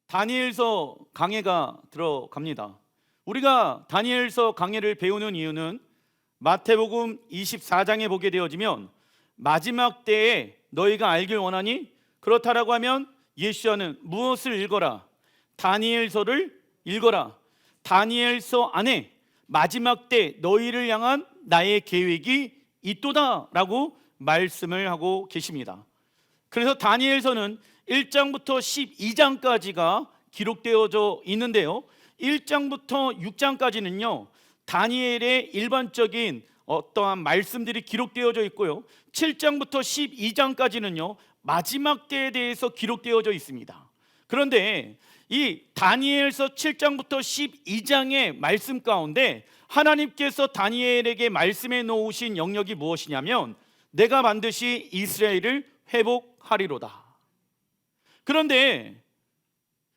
다니엘서 강해가 들어갑니다. 우리가 다니엘서 강해를 배우는 이유는 마태복음 24장에 보게 되어지면 마지막 때에 너희가 알길 원하니 그렇다라고 하면 예수와는 무엇을 읽어라? 다니엘서를 읽어라. 다니엘서 안에 마지막 때 너희를 향한 나의 계획이 있도다라고 말씀을 하고 계십니다. 그래서 다니엘서는 1장부터 12장까지가 기록되어져 있는데요, 1장부터 6장까지는요 다니엘의 일반적인 어떠한 말씀들이 기록되어져 있고요, 7장부터 12장까지는요 마지막 때에 대해서 기록되어져 있습니다. 그런데 이 다니엘서 7장부터 12장의 말씀 가운데 하나님께서 다니엘에게 말씀해 놓으신 영역이 무엇이냐면 내가 반드시 이스라엘을 회복하리로다. 그런데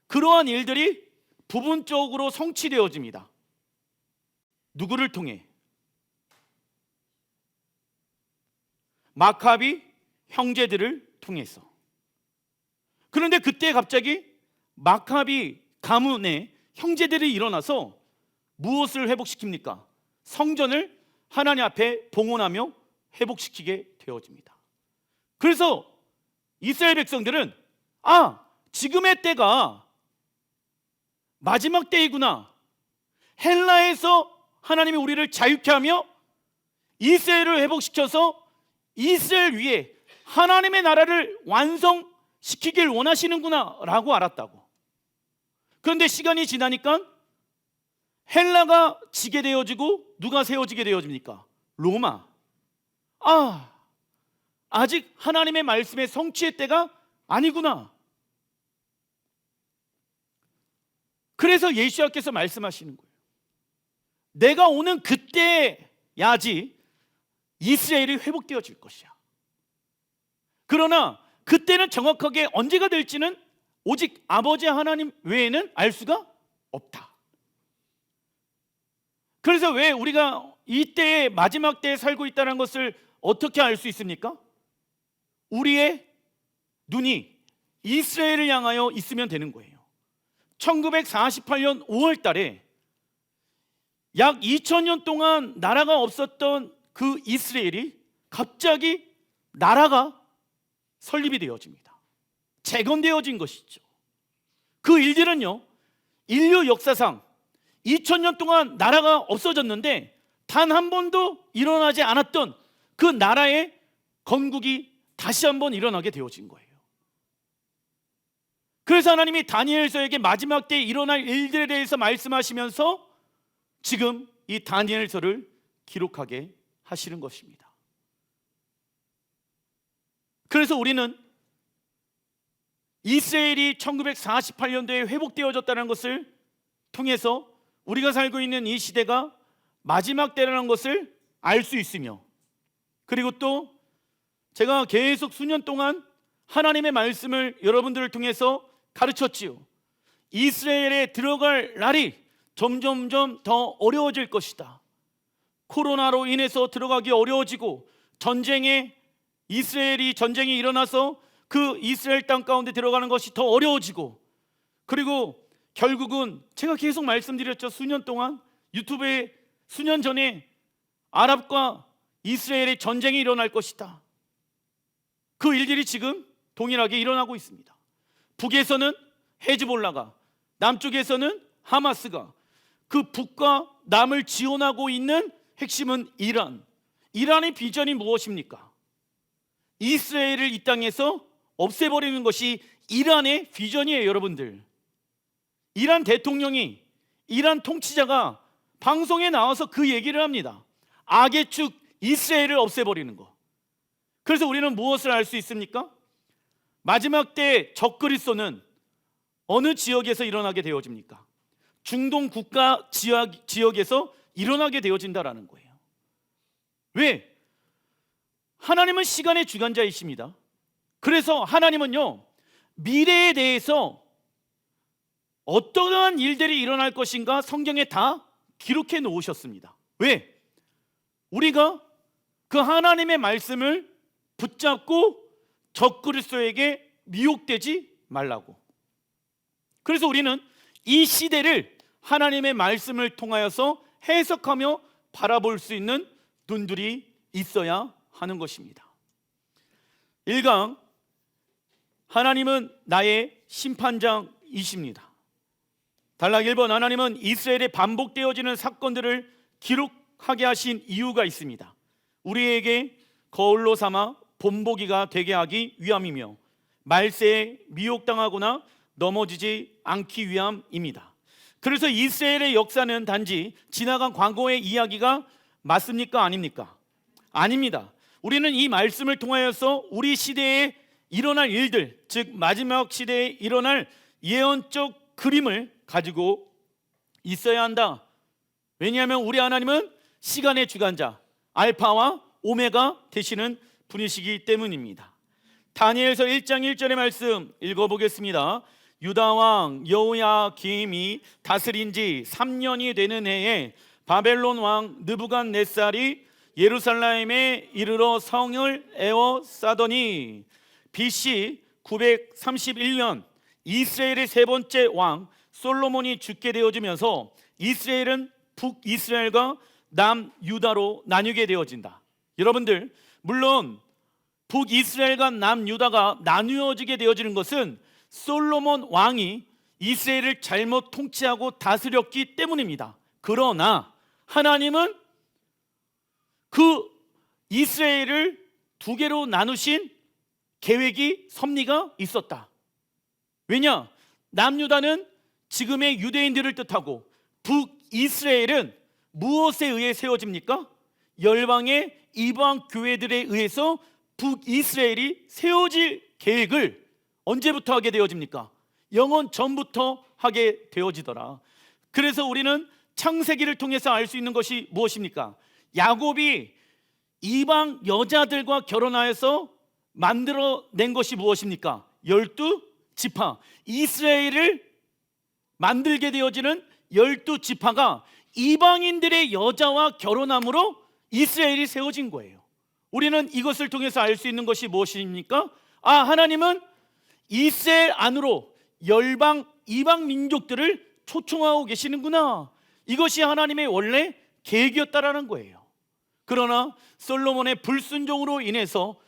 그러한 일들이 부분적으로 성취되어집니다. 누구를 통해? 마카비 형제들을 통해서. 그런데 그때 갑자기 마카비 가문의 형제들이 일어나서 무엇을 회복시킵니까? 성전을 하나님 앞에 봉헌하며 회복시키게 되어집니다. 그래서 이스라엘 백성들은 지금의 때가 마지막 때이구나. 헬라에서 하나님이 우리를 자유케 하며 이스라엘을 회복시켜서 이스라엘 위에 하나님의 나라를 완성시키길 원하시는구나 라고 알았다고. 그런데 시간이 지나니까 헬라가 지게 되어지고 누가 세워지게 되어집니까? 로마. 아직 하나님의 말씀의 성취의 때가 아니구나. 그래서 예수님께서 말씀하시는 거예요. 내가 오는 그때야지 이스라엘이 회복되어질 것이야. 그러나 그때는 정확하게 언제가 될지는 오직 아버지 하나님 외에는 알 수가 없다. 그래서 왜 우리가 이때의 마지막 때에 살고 있다는 것을 어떻게 알 수 있습니까? 우리의 눈이 이스라엘을 향하여 있으면 되는 거예요. 1948년 5월 달에 약 2000년 동안 나라가 없었던 그 이스라엘이 갑자기 나라가 설립이 되어집니다. 재건되어진 것이죠. 그 일들은요, 인류 역사상 2000년 동안 나라가 없어졌는데 단 한 번도 일어나지 않았던 그 나라의 건국이 다시 한번 일어나게 되어진 거예요. 그래서 하나님이 다니엘서에게 마지막 때에 일어날 일들에 대해서 말씀하시면서 지금 이 다니엘서를 기록하게 하시는 것입니다. 그래서 우리는 이스라엘이 1948년도에 회복되어졌다는 것을 통해서 우리가 살고 있는 이 시대가 마지막 때라는 것을 알 수 있으며, 그리고 또 제가 계속 수년 동안 하나님의 말씀을 여러분들을 통해서 가르쳤지요. 이스라엘에 들어갈 날이 점점점 더 어려워질 것이다. 코로나로 인해서 들어가기 어려워지고 이스라엘이 전쟁이 일어나서 그 이스라엘 땅 가운데 들어가는 것이 더 어려워지고, 그리고 결국은 제가 계속 말씀드렸죠. 수년 동안 유튜브에 수년 전에 아랍과 이스라엘의 전쟁이 일어날 것이다. 그 일들이 지금 동일하게 일어나고 있습니다. 북에서는 헤즈볼라가, 남쪽에서는 하마스가, 그 북과 남을 지원하고 있는 핵심은 이란의 비전이 무엇입니까? 이스라엘을 이 땅에서 없애버리는 것이 이란의 비전이에요. 여러분들, 이란 대통령이, 이란 통치자가 방송에 나와서 그 얘기를 합니다. 악의 축 이스라엘을 없애버리는 거. 그래서 우리는 무엇을 알 수 있습니까? 마지막 때 적그리스도는 어느 지역에서 일어나게 되어집니까? 중동 국가 지역에서 일어나게 되어진다라는 거예요. 왜? 하나님은 시간의 주관자이십니다. 그래서 하나님은요, 미래에 대해서 어떠한 일들이 일어날 것인가 성경에 다 기록해 놓으셨습니다. 왜? 우리가 그 하나님의 말씀을 붙잡고 적그리스도에게 미혹되지 말라고. 그래서 우리는 이 시대를 하나님의 말씀을 통하여서 해석하며 바라볼 수 있는 눈들이 있어야 하는 것입니다. 1강, 하나님은 나의 심판장이십니다. 단락 1번, 하나님은 이스라엘에 반복되어지는 사건들을 기록하게 하신 이유가 있습니다. 우리에게 거울로 삼아 본보기가 되게 하기 위함이며 말세에 미혹당하거나 넘어지지 않기 위함입니다. 그래서 이스라엘의 역사는 단지 지나간 과거의 이야기가 맞습니까? 아닙니까? 아닙니다. 우리는 이 말씀을 통하여서 우리 시대에 일어날 일들, 즉 마지막 시대에 일어날 예언적 그림을 가지고 있어야 한다. 왜냐하면 우리 하나님은 시간의 주관자, 알파와 오메가 되시는 분이시기 때문입니다. 다니엘서 1장 1절의 말씀 읽어보겠습니다. 유다 왕 여호야김이 다스린 지 3년이 되는 해에 바벨론 왕 느부갓네살이 예루살렘에 이르러 성을 에워싸더니 BC 931년 이스라엘의 세 번째 왕 솔로몬이 죽게 되어지면서 이스라엘은 북이스라엘과 남유다로 나뉘게 되어진다. 여러분들, 물론 북이스라엘과 남유다가 나누어지게 되어지는 것은 솔로몬 왕이 이스라엘을 잘못 통치하고 다스렸기 때문입니다. 그러나 하나님은 그 이스라엘을 두 개로 나누신 계획이 섭리가 있었다. 왜냐? 남유다는 지금의 유대인들을 뜻하고 북이스라엘은 무엇에 의해 세워집니까? 열방의 이방 교회들에 의해서 북이스라엘이 세워질 계획을 언제부터 하게 되어집니까? 영원 전부터 하게 되어지더라. 그래서 우리는 창세기를 통해서 알 수 있는 것이 무엇입니까? 야곱이 이방 여자들과 결혼하여서 만들어낸 것이 무엇입니까? 12지파. 이스라엘을 만들게 되어지는 12지파가 이방인들의 여자와 결혼함으로 이스라엘이 세워진 거예요. 우리는 이것을 통해서 알 수 있는 것이 무엇입니까? 하나님은 이스라엘 안으로 열방 이방 민족들을 초청하고 계시는구나. 이것이 하나님의 원래 계획이었다라는 거예요. 그러나 솔로몬의 불순종으로 인해서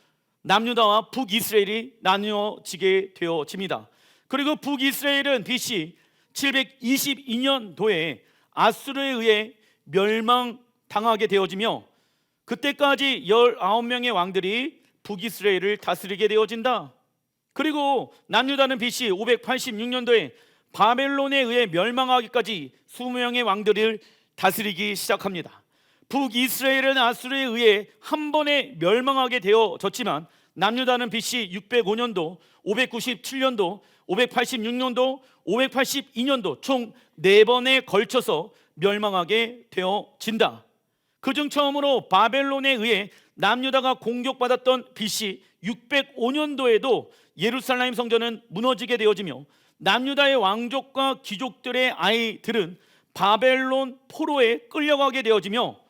남유다와 북이스라엘이 나뉘어지게 되어집니다. 그리고 북이스라엘은 BC 722년도에 아수르에 의해 멸망당하게 되어지며 그때까지 19명의 왕들이 북이스라엘을 다스리게 되어진다. 그리고 남유다는 BC 586년도에 바벨론에 의해 멸망하기까지 20명의 왕들을 다스리기 시작합니다. 북이스라엘은 아수르에 의해 한 번에 멸망하게 되어졌지만 남유다는 BC 605년도, 597년도, 586년도, 582년도 총 4번에 걸쳐서 멸망하게 되어진다. 그중 처음으로 바벨론에 의해 남유다가 공격받았던 BC 605년도에도 예루살렘 성전은 무너지게 되어지며 남유다의 왕족과 귀족들의 아이들은 바벨론 포로에 끌려가게 되어지며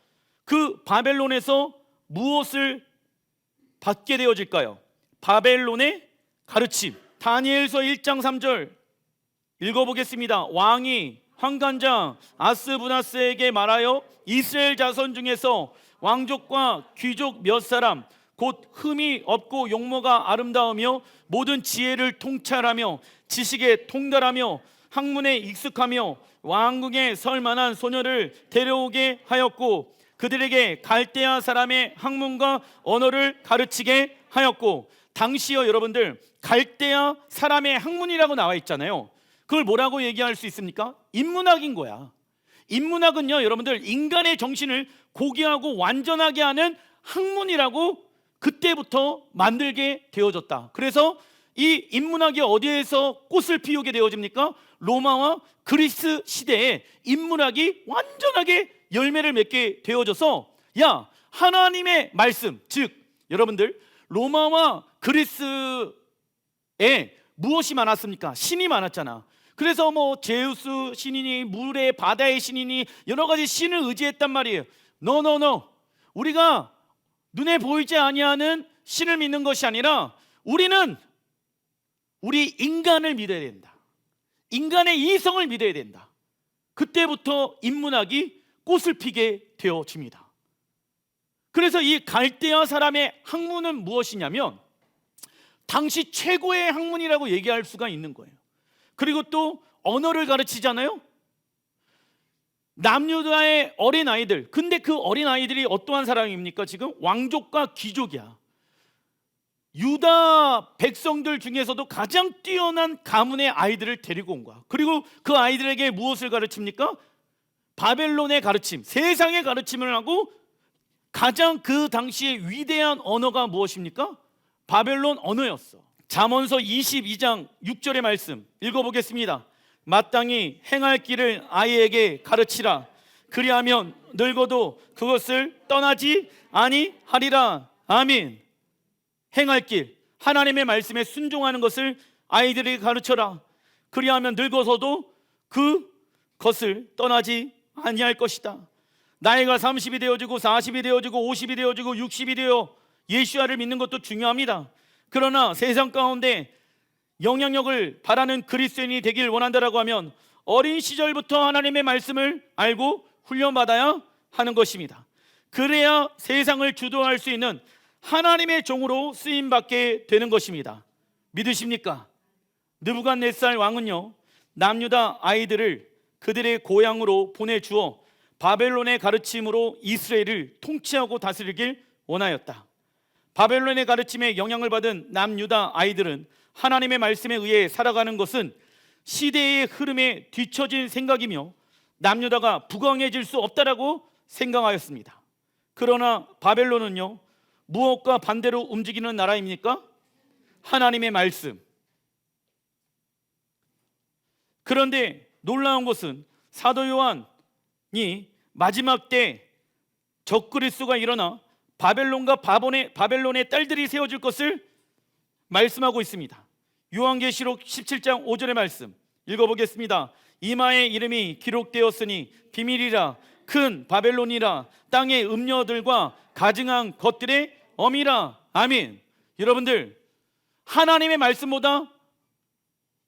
그 바벨론에서 무엇을 받게 되어질까요? 바벨론의 가르침. 다니엘서 1장 3절 읽어보겠습니다. 왕이 환관장 아스부나스에게 말하여 이스라엘 자손 중에서 왕족과 귀족 몇 사람 곧 흠이 없고 용모가 아름다우며 모든 지혜를 통찰하며 지식에 통달하며 학문에 익숙하며 왕궁에 설 만한 소녀를 데려오게 하였고 그들에게 갈대아 사람의 학문과 언어를 가르치게 하였고, 당시요 여러분들 갈대아 사람의 학문이라고 나와 있잖아요. 그걸 뭐라고 얘기할 수 있습니까? 인문학인 거야. 인문학은요 여러분들 인간의 정신을 고귀하고 완전하게 하는 학문이라고 그때부터 만들게 되어졌다. 그래서 이 인문학이 어디에서 꽃을 피우게 되어집니까? 로마와 그리스 시대에 인문학이 완전하게 열매를 맺게 되어져서 하나님의 말씀, 즉 여러분들 로마와 그리스에 무엇이 많았습니까? 신이 많았잖아. 그래서 제우스 신이니 물의 바다의 신이니 여러 가지 신을 의지했단 말이에요. 노. 우리가 눈에 보이지 아니하는 신을 믿는 것이 아니라 우리는 우리 인간을 믿어야 된다. 인간의 이성을 믿어야 된다. 그때부터 인문학이 꽃을 피게 되어집니다. 그래서 이 갈대아 사람의 학문은 무엇이냐면 당시 최고의 학문이라고 얘기할 수가 있는 거예요. 그리고 또 언어를 가르치잖아요. 남유다의 어린아이들, 근데 그 어린아이들이 어떠한 사람입니까? 지금 왕족과 귀족이야. 유다 백성들 중에서도 가장 뛰어난 가문의 아이들을 데리고 온 거야. 그리고 그 아이들에게 무엇을 가르칩니까? 바벨론의 가르침, 세상의 가르침을 하고 가장 그 당시에 위대한 언어가 무엇입니까? 바벨론 언어였어. 잠언서 22장 6절의 말씀 읽어보겠습니다. 마땅히 행할 길을 아이에게 가르치라. 그리하면 늙어도 그것을 떠나지 아니하리라. 아멘. 행할 길, 하나님의 말씀에 순종하는 것을 아이들에게 가르쳐라. 그리하면 늙어서도 그것을 떠나지 아니할 것이다. 나이가 30이 되어지고 40이 되어지고 50이 되어지고 60이 되어 예수야를 믿는 것도 중요합니다. 그러나 세상 가운데 영향력을 바라는 그리스도인이 되길 원한다라고 하면 어린 시절부터 하나님의 말씀을 알고 훈련받아야 하는 것입니다. 그래야 세상을 주도할 수 있는 하나님의 종으로 쓰임받게 되는 것입니다. 믿으십니까? 느부갓네살 왕은요, 남유다 아이들을 그들의 고향으로 보내주어 바벨론의 가르침으로 이스라엘을 통치하고 다스리길 원하였다. 바벨론의 가르침에 영향을 받은 남유다 아이들은 하나님의 말씀에 의해 살아가는 것은 시대의 흐름에 뒤처진 생각이며 남유다가 부강해질 수 없다라고 생각하였습니다. 그러나 바벨론은요, 무엇과 반대로 움직이는 나라입니까? 하나님의 말씀. 그런데 놀라운 것은 사도 요한이 마지막 때 적그리스도가 일어나 바벨론과 바벨론의 딸들이 세워질 것을 말씀하고 있습니다. 요한계시록 17장 5절의 말씀 읽어보겠습니다. 이마의 이름이 기록되었으니 비밀이라, 큰 바벨론이라, 땅의 음녀들과 가증한 것들의 어미라. 아멘. 여러분들, 하나님의 말씀보다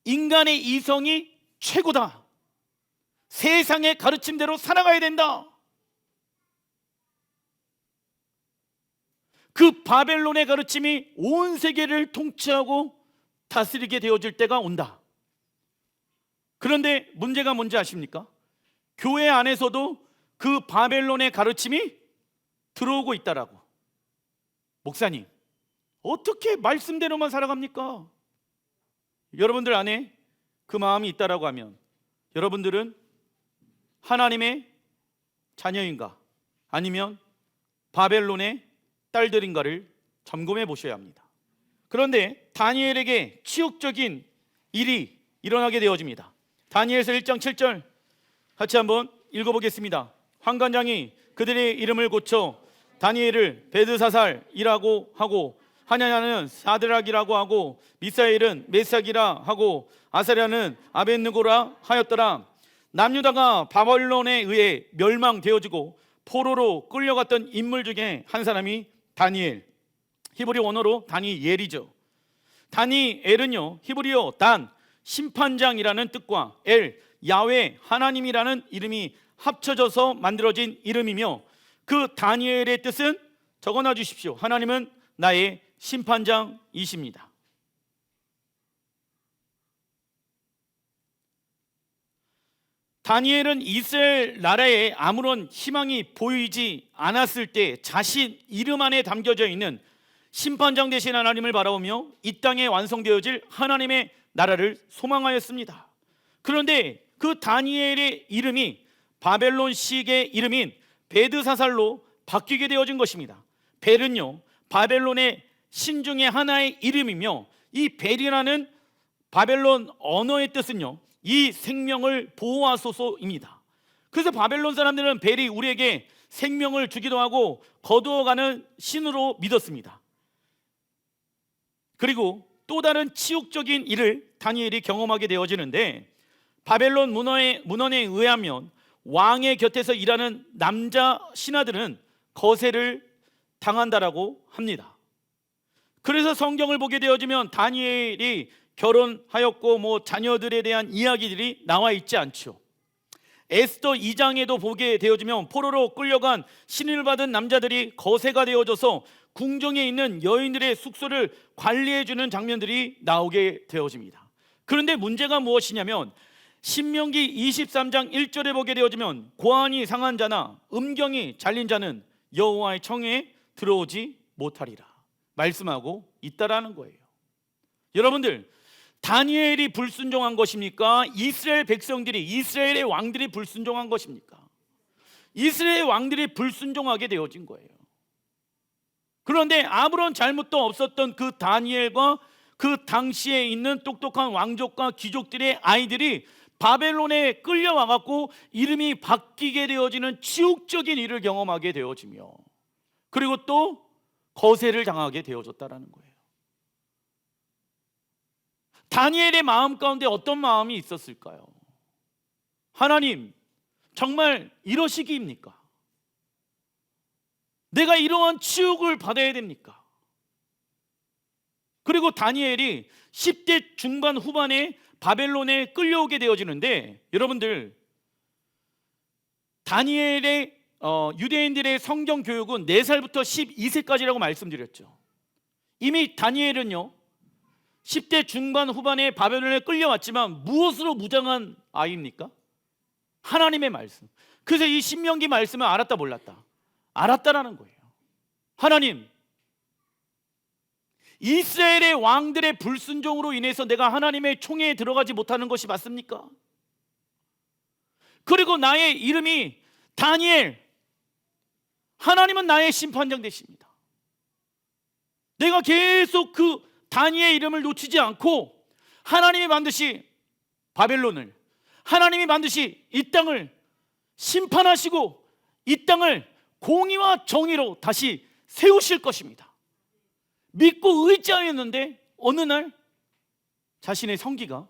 인간의 이성이 최고다. 세상의 가르침대로 살아가야 된다. 그 바벨론의 가르침이 온 세계를 통치하고 다스리게 되어질 때가 온다. 그런데 문제가 뭔지 아십니까? 교회 안에서도 그 바벨론의 가르침이 들어오고 있다라고. 목사님, 어떻게 말씀대로만 살아갑니까? 여러분들 안에 그 마음이 있다라고 하면 여러분들은 하나님의 자녀인가 아니면 바벨론의 딸들인가를 점검해 보셔야 합니다. 그런데 다니엘에게 치욕적인 일이 일어나게 되어집니다. 다니엘서 1장 7절 같이 한번 읽어보겠습니다. 환관장이 그들의 이름을 고쳐 다니엘을 베드사살이라고 하고, 하냐냐는 사드락이라고 하고, 미사엘은 메삭이라 하고, 아사랴는 아벳느고라 하였더라. 남유다가 바벨론에 의해 멸망되어지고 포로로 끌려갔던 인물 중에 한 사람이 다니엘, 히브리 원어로 다니엘이죠. 다니엘은요, 히브리어 단, 심판장이라는 뜻과 엘, 야훼, 하나님이라는 이름이 합쳐져서 만들어진 이름이며, 그 다니엘의 뜻은 적어놔 주십시오. 하나님은 나의 심판장이십니다. 다니엘은 이스라엘 나라에 아무런 희망이 보이지 않았을 때 자신 이름 안에 담겨져 있는 심판장 되신 하나님을 바라보며 이 땅에 완성되어질 하나님의 나라를 소망하였습니다. 그런데 그 다니엘의 이름이 바벨론식의 이름인 베드사살로 바뀌게 되어진 것입니다. 벨은요, 바벨론의 신 중에 하나의 이름이며, 이 벨이라는 바벨론 언어의 뜻은요, 이 생명을 보호하소서입니다. 그래서 바벨론 사람들은 벨이 우리에게 생명을 주기도 하고 거두어가는 신으로 믿었습니다. 그리고 또 다른 치욕적인 일을 다니엘이 경험하게 되어지는데, 바벨론 문헌에 의하면 왕의 곁에서 일하는 남자 신하들은 거세를 당한다라고 합니다. 그래서 성경을 보게 되어지면 다니엘이 결혼하였고 자녀들에 대한 이야기들이 나와 있지 않죠. 에스더 2장에도 보게 되어지면 포로로 끌려간 신임을 받은 남자들이 거세가 되어져서 궁정에 있는 여인들의 숙소를 관리해주는 장면들이 나오게 되어집니다. 그런데 문제가 무엇이냐면 신명기 23장 1절에 보게 되어지면 고안이 상한 자나 음경이 잘린 자는 여호와의 청에 들어오지 못하리라 말씀하고 있다라는 거예요. 여러분들, 다니엘이 불순종한 것입니까? 이스라엘 백성들이, 이스라엘의 왕들이 불순종한 것입니까? 이스라엘 왕들이 불순종하게 되어진 거예요. 그런데 아무런 잘못도 없었던 그 다니엘과 그 당시에 있는 똑똑한 왕족과 귀족들의 아이들이 바벨론에 끌려와갖고 이름이 바뀌게 되어지는 치욕적인 일을 경험하게 되어지며, 그리고 또 거세를 당하게 되어졌다라는 거예요. 다니엘의 마음 가운데 어떤 마음이 있었을까요? 하나님, 정말 이러시기입니까? 내가 이러한 치욕을 받아야 됩니까? 그리고 다니엘이 10대 중반 후반에 바벨론에 끌려오게 되어지는데, 여러분들, 다니엘의 유대인들의 성경 교육은 4살부터 12세까지라고 말씀드렸죠. 이미 다니엘은요 10대 중반 후반에 바벨론에 끌려왔지만 무엇으로 무장한 아이입니까? 하나님의 말씀. 그래서 이 신명기 말씀을 알았다 몰랐다? 알았다라는 거예요. 하나님, 이스라엘의 왕들의 불순종으로 인해서 내가 하나님의 총회에 들어가지 못하는 것이 맞습니까? 그리고 나의 이름이 다니엘, 하나님은 나의 심판장 되십니다. 내가 계속 그 다니엘 이름을 놓치지 않고 하나님이 반드시 바벨론을, 하나님이 반드시 이 땅을 심판하시고 이 땅을 공의와 정의로 다시 세우실 것입니다. 믿고 의지하였는데 어느 날 자신의 성기가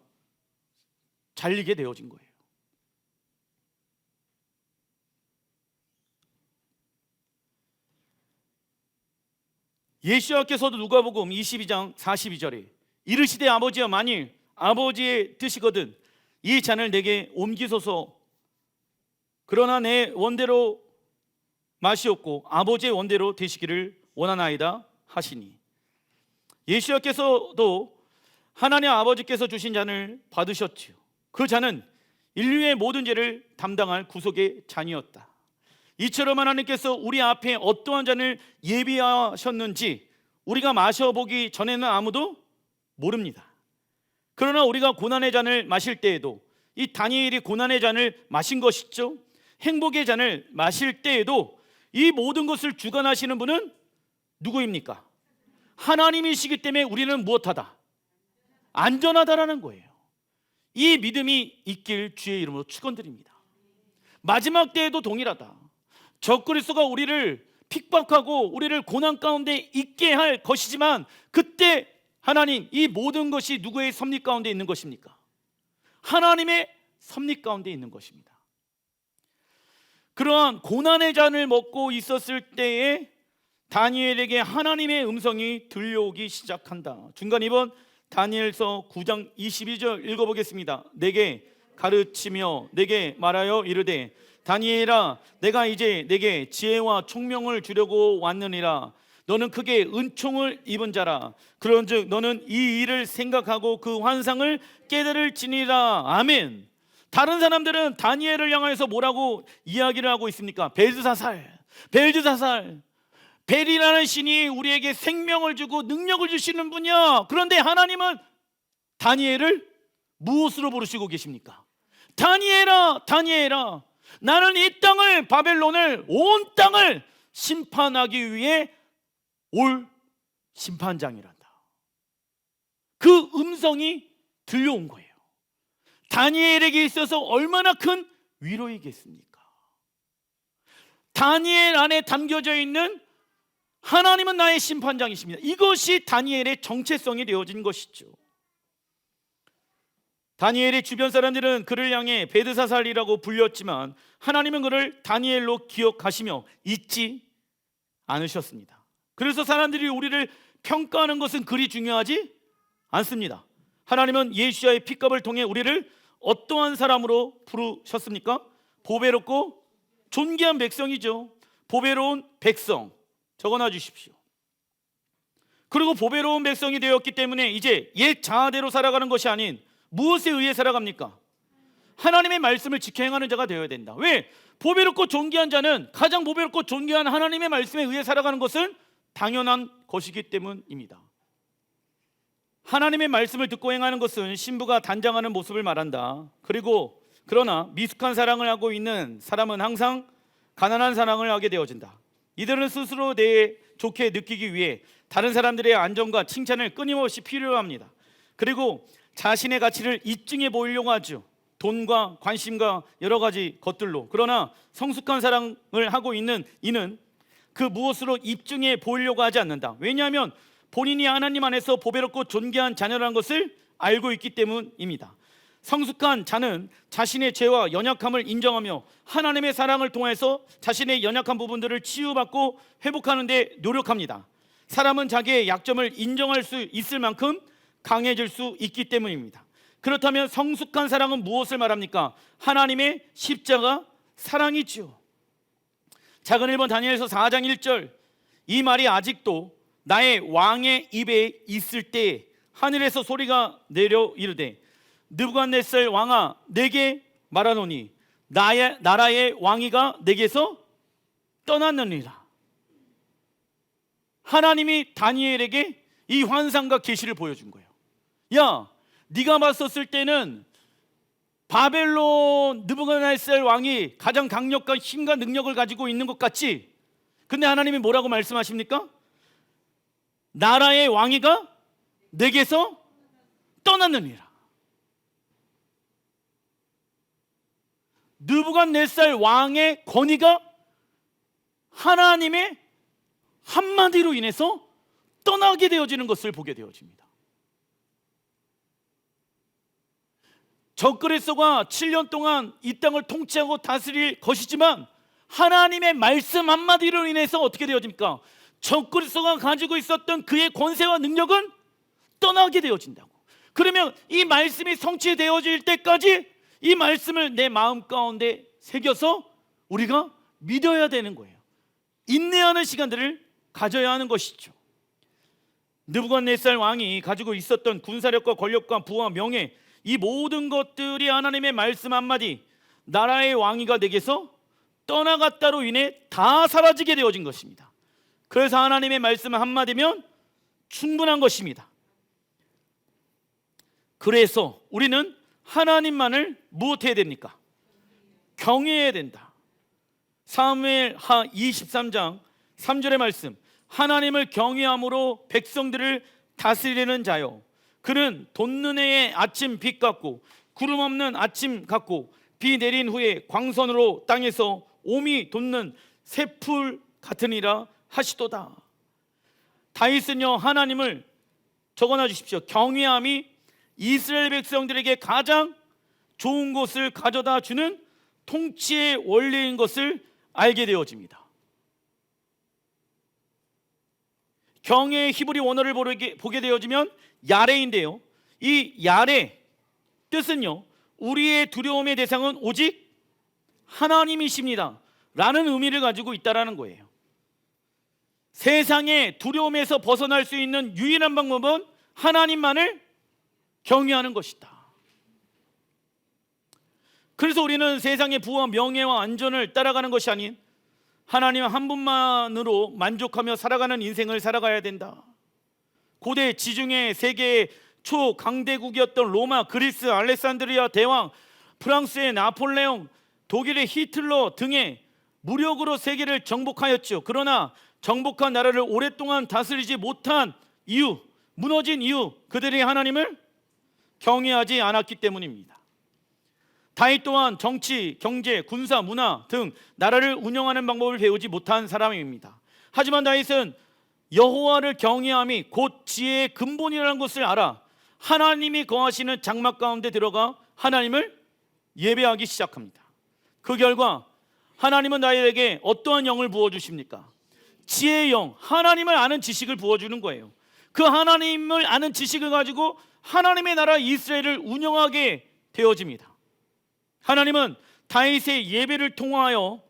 잘리게 되어진 거예요. 예수께서도 누가복음 22장 42절에 이르시되 아버지여, 만일 아버지의 뜻이거든 이 잔을 내게 옮기소서. 그러나 내 원대로 마시옵고 아버지의 원대로 되시기를 원하나이다 하시니, 예수께서도 하나님 아버지께서 주신 잔을 받으셨지요. 그 잔은 인류의 모든 죄를 담당할 구속의 잔이었다. 이처럼 하나님께서 우리 앞에 어떠한 잔을 예비하셨는지 우리가 마셔보기 전에는 아무도 모릅니다. 그러나 우리가 고난의 잔을 마실 때에도, 이 다니엘이 고난의 잔을 마신 것이죠. 행복의 잔을 마실 때에도 이 모든 것을 주관하시는 분은 누구입니까? 하나님이시기 때문에 우리는 무엇하다? 안전하다라는 거예요. 이 믿음이 있길 주의 이름으로 축원드립니다. 마지막 때에도 동일하다. 적그리스도가 우리를 핍박하고 우리를 고난 가운데 있게 할 것이지만, 그때 하나님, 이 모든 것이 누구의 섭리 가운데 있는 것입니까? 하나님의 섭리 가운데 있는 것입니다. 그러한 고난의 잔을 먹고 있었을 때에 다니엘에게 하나님의 음성이 들려오기 시작한다. 중간 2번 다니엘서 9장 22절 읽어보겠습니다. 내게 가르치며 내게 말하여 이르되, 다니엘아, 내가 이제 내게 지혜와 총명을 주려고 왔느니라. 너는 크게 은총을 입은 자라. 그런즉 너는 이 일을 생각하고 그 환상을 깨달을지니라. 아멘. 다른 사람들은 다니엘을 향해서 뭐라고 이야기를 하고 있습니까? 벨드사살, 벨드사살, 벨이라는 신이 우리에게 생명을 주고 능력을 주시는 분이야. 그런데 하나님은 다니엘을 무엇으로 부르시고 계십니까? 다니엘아, 다니엘아, 나는 이 땅을, 바벨론을, 온 땅을 심판하기 위해 올 심판장이란다. 그 음성이 들려온 거예요. 다니엘에게 있어서 얼마나 큰 위로이겠습니까? 다니엘 안에 담겨져 있는 하나님은 나의 심판장이십니다. 이것이 다니엘의 정체성이 되어진 것이죠. 다니엘의 주변 사람들은 그를 향해 베드사살이라고 불렸지만 하나님은 그를 다니엘로 기억하시며 잊지 않으셨습니다. 그래서 사람들이 우리를 평가하는 것은 그리 중요하지 않습니다. 하나님은 예수와의 피값을 통해 우리를 어떠한 사람으로 부르셨습니까? 보배롭고 존귀한 백성이죠. 보배로운 백성 적어놔 주십시오. 그리고 보배로운 백성이 되었기 때문에 이제 옛 자아대로 살아가는 것이 아닌 무엇에 의해 살아갑니까? 하나님의 말씀을 지켜 행하는 자가 되어야 된다. 왜? 보배롭고 존귀한 자는 가장 보배롭고 존귀한 하나님의 말씀에 의해 살아가는 것은 당연한 것이기 때문입니다. 하나님의 말씀을 듣고 행하는 것은 신부가 단장하는 모습을 말한다. 그러나 미숙한 사랑을 하고 있는 사람은 항상 가난한 사랑을 하게 되어진다. 이들은 스스로 내 좋게 느끼기 위해 다른 사람들의 안정과 칭찬을 끊임없이 필요로 합니다. 그리고 자신의 가치를 입증해 보이려고 하죠. 돈과 관심과 여러 가지 것들로. 그러나 성숙한 사랑을 하고 있는 이는 그 무엇으로 입증해 보이려고 하지 않는다. 왜냐하면 본인이 하나님 안에서 보배롭고 존귀한 자녀라는 것을 알고 있기 때문입니다. 성숙한 자는 자신의 죄와 연약함을 인정하며 하나님의 사랑을 통해서 자신의 연약한 부분들을 치유받고 회복하는 데 노력합니다. 사람은 자기의 약점을 인정할 수 있을 만큼 강해질 수 있기 때문입니다. 그렇다면 성숙한 사랑은 무엇을 말합니까? 하나님의 십자가 사랑이지요. 작은 1번 다니엘서 4장 1절, 이 말이 아직도 나의 왕의 입에 있을 때 하늘에서 소리가 내려 이르되 느부갓네살 왕아 내게 말하노니 나라의 왕위가 내게서 떠났느니라. 하나님이 다니엘에게 이 환상과 계시를 보여준 거예요. 야, 네가 봤었을 때는 바벨론 느부갓네살 왕이 가장 강력한 힘과 능력을 가지고 있는 것 같지? 근데 하나님이 뭐라고 말씀하십니까? 나라의 왕위가 내게서 떠났느니라. 느부갓네살 왕의 권위가 하나님의 한마디로 인해서 떠나게 되어지는 것을 보게 되어집니다. 적그리스도가 7년 동안 이 땅을 통치하고 다스릴 것이지만 하나님의 말씀 한마디로 인해서 어떻게 되어집니까? 적그리스도가 가지고 있었던 그의 권세와 능력은 떠나게 되어진다고. 그러면 이 말씀이 성취되어질 때까지 이 말씀을 내 마음 가운데 새겨서 우리가 믿어야 되는 거예요. 인내하는 시간들을 가져야 하는 것이죠. 느부갓네살 왕이 가지고 있었던 군사력과 권력과 부와 명예, 이 모든 것들이 하나님의 말씀 한마디, 나라의 왕위가 내게서 떠나갔다로 인해 다 사라지게 되어진 것입니다. 그래서 하나님의 말씀 한마디면 충분한 것입니다. 그래서 우리는 하나님만을 무엇해야 됩니까? 경외해야 된다. 사무엘하 23장 3절의 말씀, 하나님을 경외함으로 백성들을 다스리는 자요, 그는 돋는 해의 아침 빛 같고 구름 없는 아침 같고 비 내린 후에 광선으로 땅에서 옴이 돋는 새풀 같으니라 하시도다. 다윗은요, 하나님을 적어놔 주십시오. 경외함이 이스라엘 백성들에게 가장 좋은 것을 가져다 주는 통치의 원리인 것을 알게 되어집니다. 경외의 히브리 원어를 보게 되어지면 야레인데요, 이 야레 뜻은요, 우리의 두려움의 대상은 오직 하나님이십니다 라는 의미를 가지고 있다는 거예요. 세상의 두려움에서 벗어날 수 있는 유일한 방법은 하나님만을 경외하는 것이다. 그래서 우리는 세상의 부와 명예와 안전을 따라가는 것이 아닌 하나님 한 분만으로 만족하며 살아가는 인생을 살아가야 된다. 고대 지중해 세계의 초강대국이었던 로마, 그리스, 알렉산드리아 대왕, 프랑스의 나폴레옹, 독일의 히틀러 등의 무력으로 세계를 정복하였죠. 그러나 정복한 나라를 오랫동안 다스리지 못한 이유, 무너진 이유, 그들이 하나님을 경외하지 않았기 때문입니다. 다윗 또한 정치, 경제, 군사, 문화 등 나라를 운영하는 방법을 배우지 못한 사람입니다. 하지만 다윗은 여호와를 경외함이 곧 지혜의 근본이라는 것을 알아 하나님이 거하시는 장막 가운데 들어가 하나님을 예배하기 시작합니다. 그 결과 하나님은 다윗에게 어떠한 영을 부어주십니까? 지혜의 영, 하나님을 아는 지식을 부어주는 거예요. 그 하나님을 아는 지식을 가지고 하나님의 나라 이스라엘을 운영하게 되어집니다. 하나님은 다윗의 예배를 통하여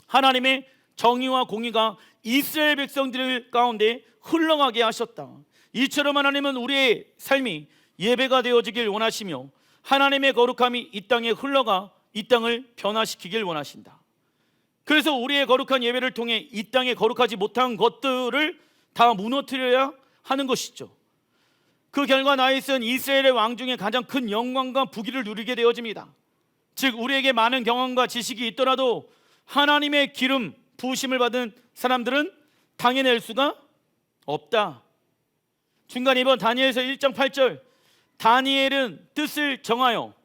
하나님의 정의와 공의가 이스라엘 백성들 가운데 흘러가게 하셨다. 이처럼 하나님은 우리의 삶이 예배가 되어지길 원하시며 하나님의 거룩함이 이 땅에 흘러가 이 땅을 변화시키길 원하신다. 그래서 우리의 거룩한 예배를 통해 이 땅에 거룩하지 못한 것들을 다 무너뜨려야 하는 것이죠. 그 결과 다윗은 이스라엘의 왕 중에 가장 큰 영광과 부귀를 누리게 되어집니다. 즉 우리에게 많은 경험과 지식이 있더라도 하나님의 기름 부으심을 받은 사람들은 당해낼 수가 없다. 중간 이번 다니엘서 1장 8절, 다니엘은 뜻을 정하여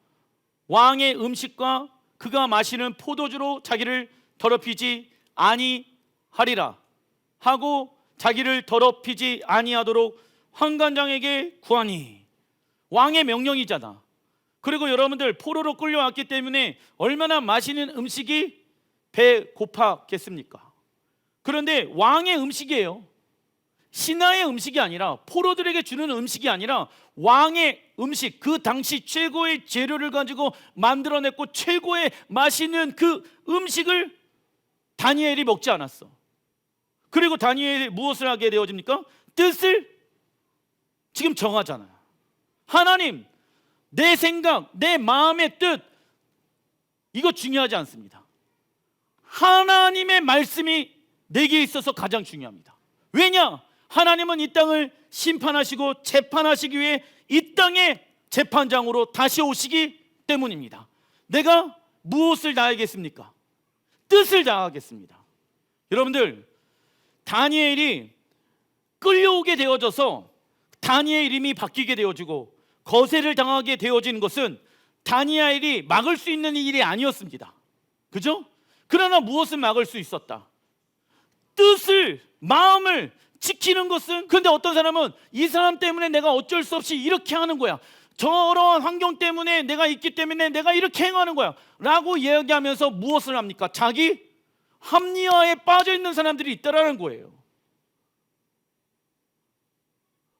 왕의 음식과 그가 마시는 포도주로 자기를 더럽히지 아니하리라 하고 자기를 더럽히지 아니하도록 환관장에게 구하니. 왕의 명령이잖아. 그리고 여러분들 포로로 끌려왔기 때문에 얼마나 맛있는 음식이 배 고팠겠습니까? 그런데 왕의 음식이에요. 신하의 음식이 아니라, 포로들에게 주는 음식이 아니라 왕의 음식, 그 당시 최고의 재료를 가지고 만들어냈고 최고의 맛있는 그 음식을 다니엘이 먹지 않았어. 그리고 다니엘이 무엇을 하게 되어집니까? 뜻을 지금 정하잖아요. 하나님, 내 생각, 내 마음의 뜻, 이거 중요하지 않습니다. 하나님의 말씀이 내게 있어서 가장 중요합니다. 왜냐? 하나님은 이 땅을 심판하시고 재판하시기 위해 이 땅의 재판장으로 다시 오시기 때문입니다. 내가 무엇을 다하겠습니까? 뜻을 다하겠습니다. 여러분들, 다니엘이 끌려오게 되어져서 다니엘 이름이 바뀌게 되어지고 거세를 당하게 되어진 것은 다니엘이 막을 수 있는 일이 아니었습니다. 그죠? 그러나 무엇을 막을 수 있었다? 뜻을, 마음을 지키는 것은. 근데 어떤 사람은 이 사람 때문에 내가 어쩔 수 없이 이렇게 하는 거야, 저러한 환경 때문에 내가 있기 때문에 내가 이렇게 행하는 거야 라고 이야기하면서 무엇을 합니까? 자기 합리화에 빠져 있는 사람들이 있다라는 거예요.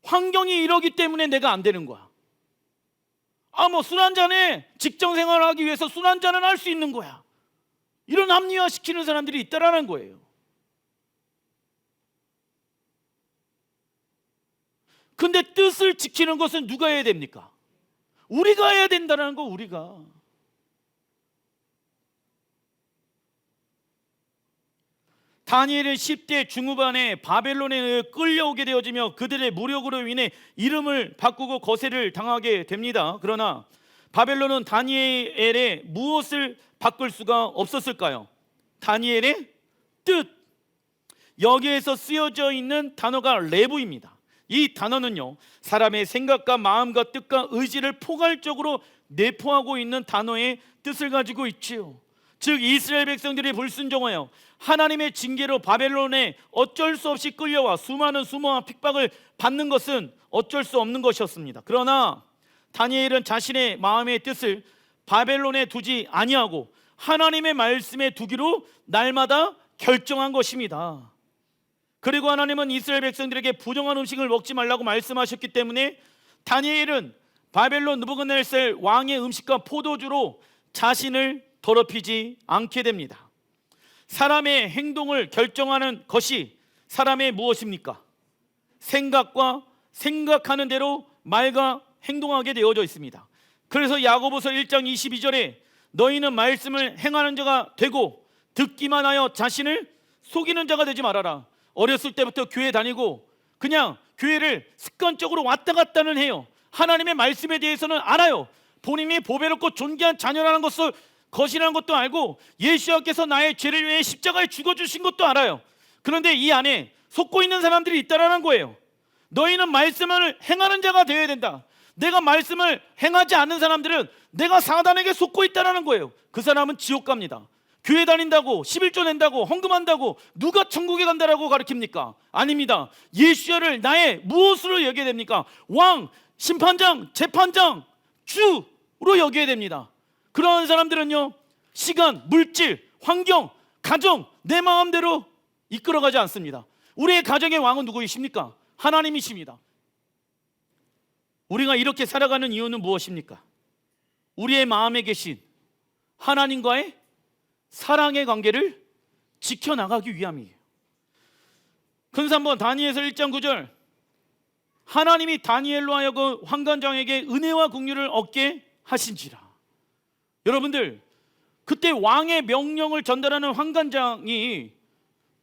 환경이 이러기 때문에 내가 안 되는 거야. 뭐 술 한잔에 직장 생활을 하기 위해서 술 한잔은 할 수 있는 거야. 이런 합리화 시키는 사람들이 있다라는 거예요. 근데 뜻을 지키는 것은 누가 해야 됩니까? 우리가 해야 된다는 거. 우리가. 다니엘은 10대 중후반에 바벨론에 끌려오게 되어지며 그들의 무력으로 인해 이름을 바꾸고 거세를 당하게 됩니다. 그러나 바벨론은 다니엘의 무엇을 바꿀 수가 없었을까요? 다니엘의 뜻. 여기에서 쓰여져 있는 단어가 레부입니다. 이 단어는요, 사람의 생각과 마음과 뜻과 의지를 포괄적으로 내포하고 있는 단어의 뜻을 가지고 있지요. 즉 이스라엘 백성들이 불순종하여 하나님의 징계로 바벨론에 어쩔 수 없이 끌려와 수많은 수모와 핍박을 받는 것은 어쩔 수 없는 것이었습니다. 그러나 다니엘은 자신의 마음의 뜻을 바벨론에 두지 아니하고 하나님의 말씀에 두기로 날마다 결정한 것입니다. 그리고 하나님은 이스라엘 백성들에게 부정한 음식을 먹지 말라고 말씀하셨기 때문에 다니엘은 바벨론 느부갓네살 왕의 음식과 포도주로 자신을 더럽히지 않게 됩니다. 사람의 행동을 결정하는 것이 사람의 무엇입니까? 생각과 생각하는 대로 말과 행동하게 되어져 있습니다. 그래서 야고보서 1장 22절에 너희는 말씀을 행하는 자가 되고 듣기만 하여 자신을 속이는 자가 되지 말아라. 어렸을 때부터 교회 다니고 그냥 교회를 습관적으로 왔다 갔다는 해요. 하나님의 말씀에 대해서는 알아요. 본인이 보배롭고 존귀한 자녀라는 것이라는 것도 알고 예수님께서 나의 죄를 위해 십자가에 죽어주신 것도 알아요. 그런데 이 안에 속고 있는 사람들이 있다라는 거예요. 너희는 말씀을 행하는 자가 되어야 된다. 내가 말씀을 행하지 않는 사람들은 내가 사단에게 속고 있다라는 거예요. 그 사람은 지옥 갑니다. 교회 다닌다고 11조 낸다고 헌금한다고 누가 천국에 간다라고 가르칩니까? 아닙니다. 예수를 나의 무엇으로 여겨야 됩니까? 왕, 심판장, 재판장, 주로 여겨야 됩니다. 그러한 사람들은요, 시간, 물질, 환경, 가정, 내 마음대로 이끌어가지 않습니다. 우리의 가정의 왕은 누구이십니까? 하나님이십니다. 우리가 이렇게 살아가는 이유는 무엇입니까? 우리의 마음에 계신 하나님과의 사랑의 관계를 지켜나가기 위함이에요. 큰 3번 다니엘서 1장 9절, 하나님이 다니엘로 하여금 환관장에게 은혜와 긍휼을 얻게 하신지라. 여러분들, 그때 왕의 명령을 전달하는 환관장이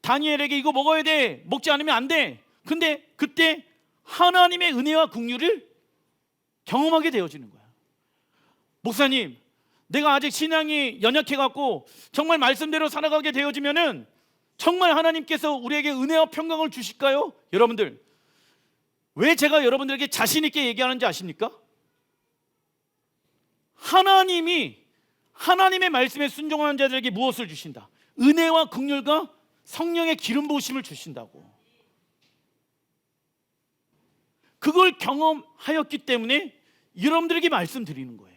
다니엘에게 이거 먹어야 돼, 먹지 않으면 안 돼. 근데 그때 하나님의 은혜와 긍휼을 경험하게 되어지는 거야. 목사님, 내가 아직 신앙이 연약해갖고 정말 말씀대로 살아가게 되어지면은 정말 하나님께서 우리에게 은혜와 평강을 주실까요? 여러분들, 왜 제가 여러분들에게 자신 있게 얘기하는지 아십니까? 하나님이 하나님의 말씀에 순종하는 자들에게 무엇을 주신다? 은혜와 긍휼과 성령의 기름 부으심을 주신다고. 그걸 경험하였기 때문에 여러분들에게 말씀드리는 거예요.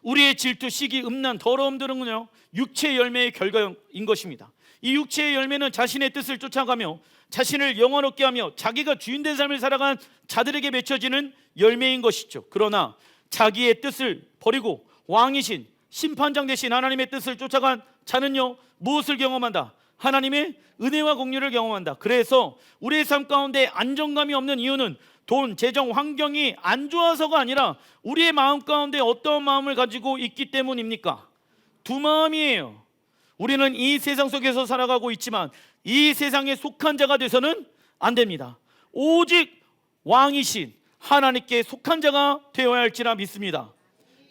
우리의 질투, 시기, 음란, 더러움들은요, 육체의 열매의 결과인 것입니다. 이 육체의 열매는 자신의 뜻을 쫓아가며 자신을 영원롭게 하며 자기가 주인된 삶을 살아가는 자들에게 맺혀지는 열매인 것이죠. 그러나 자기의 뜻을 버리고 왕이신 심판장 되신 하나님의 뜻을 쫓아간 자는요, 무엇을 경험한다? 하나님의 은혜와 긍휼을 경험한다. 그래서 우리의 삶 가운데 안정감이 없는 이유는 돈, 재정, 환경이 안 좋아서가 아니라 우리의 마음 가운데 어떤 마음을 가지고 있기 때문입니까? 두 마음이에요. 우리는 이 세상 속에서 살아가고 있지만 이 세상에 속한 자가 돼서는 안 됩니다. 오직 왕이신 하나님께 속한 자가 되어야 할지라 믿습니다.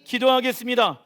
기도하겠습니다.